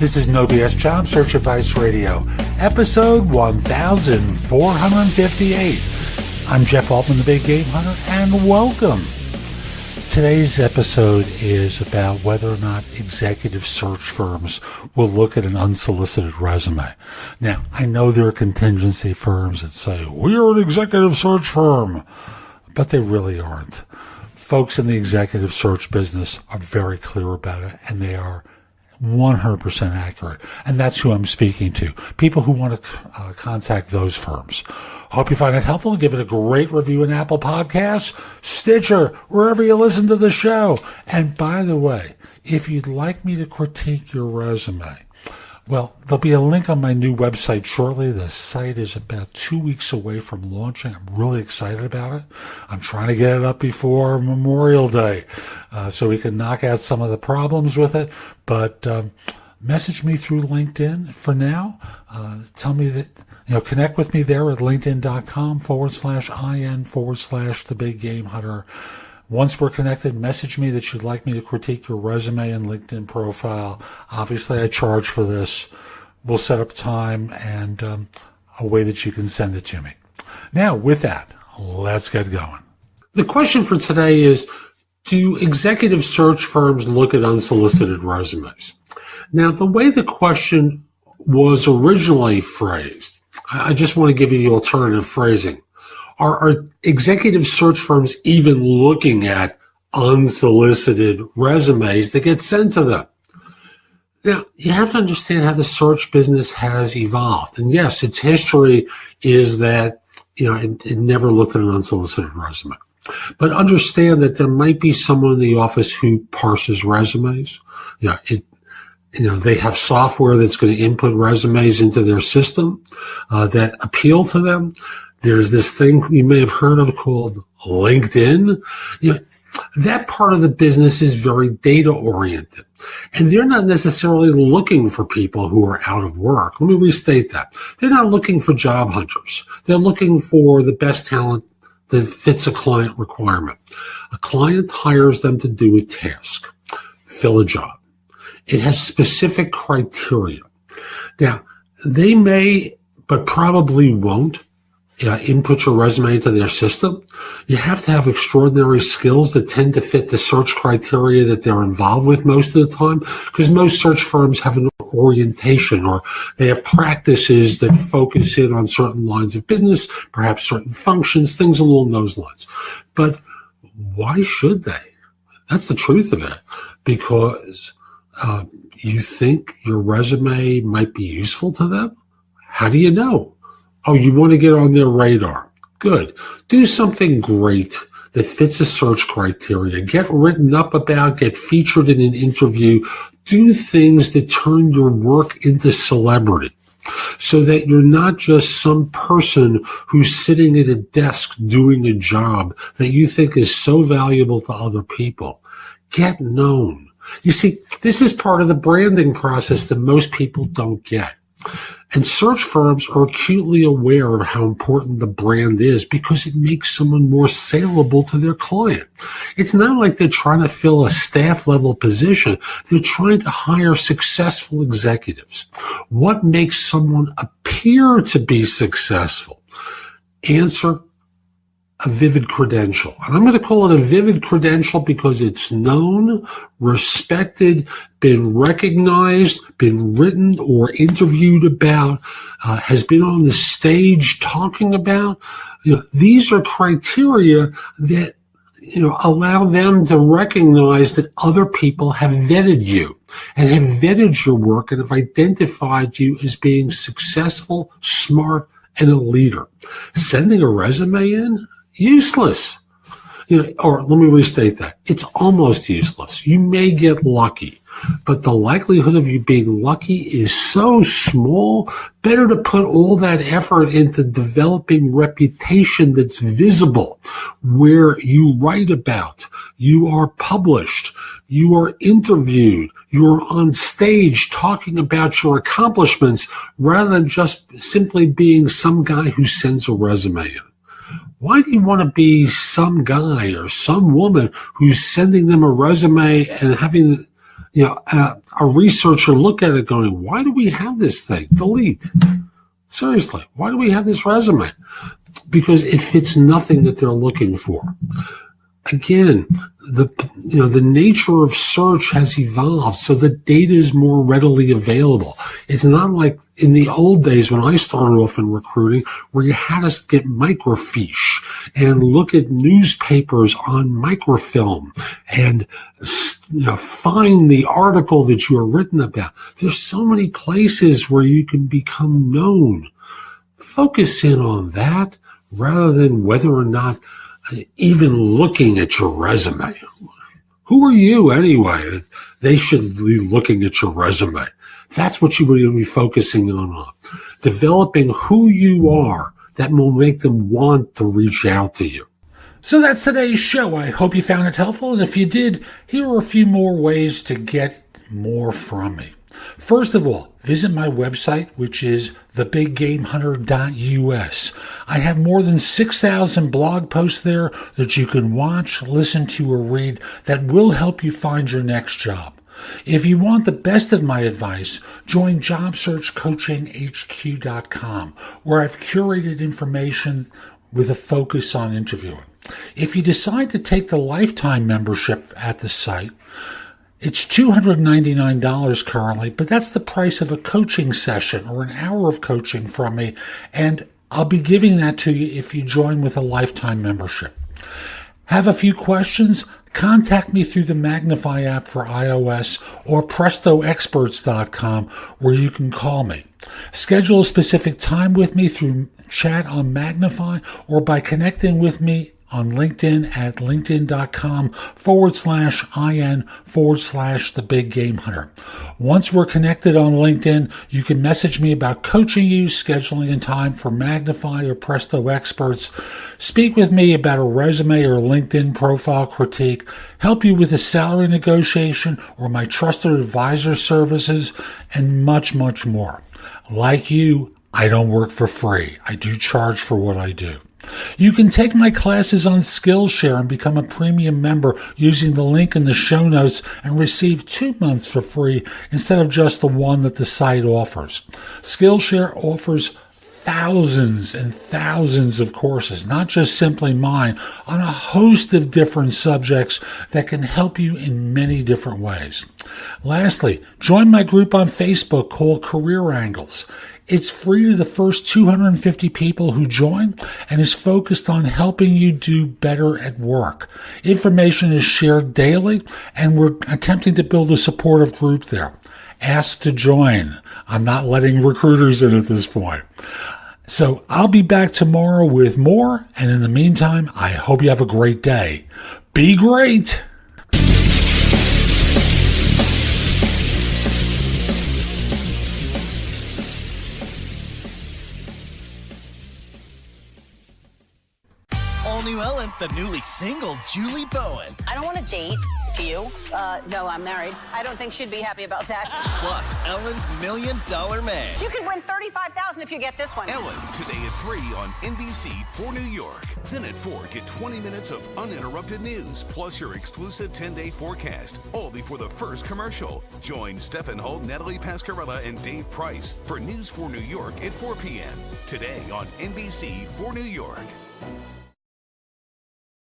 This is No BS Job Search Advice Radio, episode 1458. I'm Jeff Altman, the Big Game Hunter, and welcome. Today's episode is about whether or not executive search firms will look at an unsolicited resume. Now, I know there are contingency firms that say, we are an executive search firm, but they really aren't. Folks in the executive search business are very clear about it, and they are 100% accurate. And that's who I'm speaking to, people who want to contact those firms. Hope you find it helpful. Give it a great review in Apple Podcasts, Stitcher, wherever you listen to the show. And by the way, if you'd like me to critique your resume, well, there'll be a link on my new website shortly. The site is about 2 weeks away from launching. I'm really excited about it. I'm trying to get it up before Memorial Day so we can knock out some of the problems with it. But message me through LinkedIn for now. Tell me that, connect with me there at linkedin.com/IN/The Big Game Hunter. Once we're connected, message me that you'd like me to critique your resume and LinkedIn profile. Obviously, I charge for this. We'll set up time and a way that you can send it to me. Now, with that, let's get going. The question for today is, do executive search firms look at unsolicited resumes? Now, the way the question was originally phrased, I just want to give you the alternative phrasing. Are executive search firms even looking at unsolicited resumes that get sent to them? Now, you have to understand how the search business has evolved. And yes, its history is that, it never looked at an unsolicited resume. But understand that there might be someone in the office who parses resumes. They have software that's going to input resumes into their system that appeal to them. There's this thing you may have heard of called LinkedIn. That part of the business is very data oriented, and they're not necessarily looking for people who are out of work. Let me restate that. They're not looking for job hunters. They're looking for the best talent that fits a client requirement. A client hires them to do a task, fill a job. It has specific criteria. Now, they may, but probably won't, input your resume into their system. You have to have extraordinary skills that tend to fit the search criteria that they're involved with most of the time, because most search firms have an orientation, or they have practices that focus in on certain lines of business, perhaps certain functions, things along those lines. But why should they? That's the truth of it, because you think your resume might be useful to them? How do you know? Oh, you want to get on their radar. Good. Do something great that fits the search criteria. Get written up about, get featured in an interview. Do things that turn your work into celebrity, so that you're not just some person who's sitting at a desk doing a job that you think is so valuable to other people. Get known. You see, this is part of the branding process that most people don't get. And search firms are acutely aware of how important the brand is, because it makes someone more saleable to their client. It's not like they're trying to fill a staff level position. They're trying to hire successful executives. What makes someone appear to be successful? Answer: a vivid credential. And I'm going to call it a vivid credential because it's known, respected, been recognized, been written or interviewed about, has been on the stage talking about. These are criteria that, allow them to recognize that other people have vetted you and have vetted your work and have identified you as being successful, smart, and a leader. Sending a resume in? Useless. Or let me restate that. It's almost useless. You may get lucky, but the likelihood of you being lucky is so small. Better to put all that effort into developing reputation that's visible, where you write about, you are published, you are interviewed, you are on stage talking about your accomplishments, rather than just simply being some guy who sends a resume in. Why do you want to be some guy or some woman who's sending them a resume and having A researcher look at it going, why do we have this thing? Delete. Seriously, why do we have this resume? Because it fits nothing that they're looking for. Again, the nature of search has evolved, so the data is more readily available. It's not like in the old days when I started off in recruiting, where you had to get microfiche and look at newspapers on microfilm and find the article that you were written about. There's so many places where you can become known. Focus in on that rather than whether or not even looking at your resume. Who are you anyway? They should be looking at your resume. That's what you would be focusing on. Developing who you are that will make them want to reach out to you. So that's today's show. I hope you found it helpful. And if you did, here are a few more ways to get more from me. First of all, visit my website, which is thebiggamehunter.us. I have more than 6,000 blog posts there that you can watch, listen to, or read that will help you find your next job. If you want the best of my advice, join JobSearchCoachingHQ.com, where I've curated information with a focus on interviewing. If you decide to take the lifetime membership at the site, it's $299 currently, but that's the price of a coaching session or an hour of coaching from me, and I'll be giving that to you if you join with a lifetime membership. Have a few questions? Contact me through the Magnify app for iOS or PrestoExperts.com, where you can call me. Schedule a specific time with me through chat on Magnify or by connecting with me on LinkedIn at linkedin.com/IN/The Big Game Hunter. Once we're connected on LinkedIn, you can message me about coaching you, scheduling a time for Magnify or Presto Experts, speak with me about a resume or LinkedIn profile critique, help you with a salary negotiation or my trusted advisor services, and much, much more. Like you, I don't work for free. I do charge for what I do. You can take my classes on Skillshare and become a premium member using the link in the show notes and receive 2 months for free instead of just the one that the site offers. Skillshare offers thousands and thousands of courses, not just simply mine, on a host of different subjects that can help you in many different ways. Lastly, join my group on Facebook called Career Angles. It's free to the first 250 people who join and is focused on helping you do better at work. Information is shared daily, and we're attempting to build a supportive group there. Ask to join. I'm not letting recruiters in at this point. So I'll be back tomorrow with more, and in the meantime, I hope you have a great day. Be great! New Ellen, the newly single Julie Bowen. I don't want to date. Do you? No, I'm married. I don't think she'd be happy about that. Plus, Ellen's $1 Million Man. You could win $35,000 if you get this one. Ellen, today at 3 on NBC for New York. Then at 4, get 20 minutes of uninterrupted news, plus your exclusive 10-day forecast, all before the first commercial. Join Stephen Holt, Natalie Pascarella, and Dave Price for News for New York at 4 p.m. Today on NBC for New York.